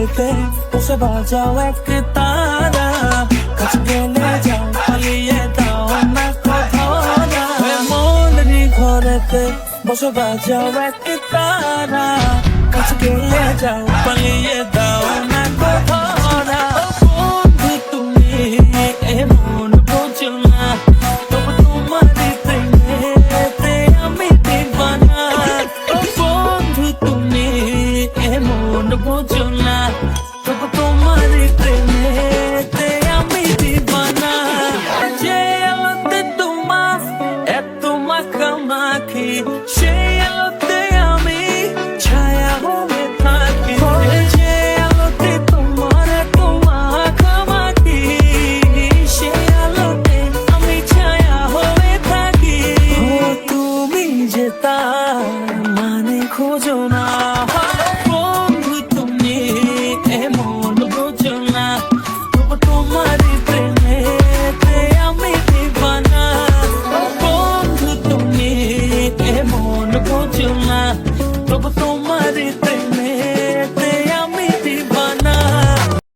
ঘড়িতে বসে বাজাও এক তারা, কাছে গেলে যাও পালিয়ে দাও না কোথাও না। মনেরই ঘরেতে বসে বাজাও এক তারা, কাছে গেলে যাও পালিয়ে দাও না কোথাও না। বন্ধু তুমি এমন বোঝো না, তবু তোমারই প্রেমেতে আমি দিবানা। বন্ধু তুমি এমন বোঝো না, তবু তোমারই প্রেমেতে আমি দিবানা। যে আলোতে তোমার এত মাখামাখি, সেই আলোতে আমি ছায়া হয়ে থাকি। যে আলোতে তোমার এত মাখামাখি, সেই আলোতে আমি ছায়া হয়ে থাকি। তুমি যে তার মানে খোঁজো না, বন্ধু তুমি এমন বোঝো না, তবু তোমারই প্রেমেতে আমি দিবানা। বন্ধু তুমি এমন বোঝো না, তবু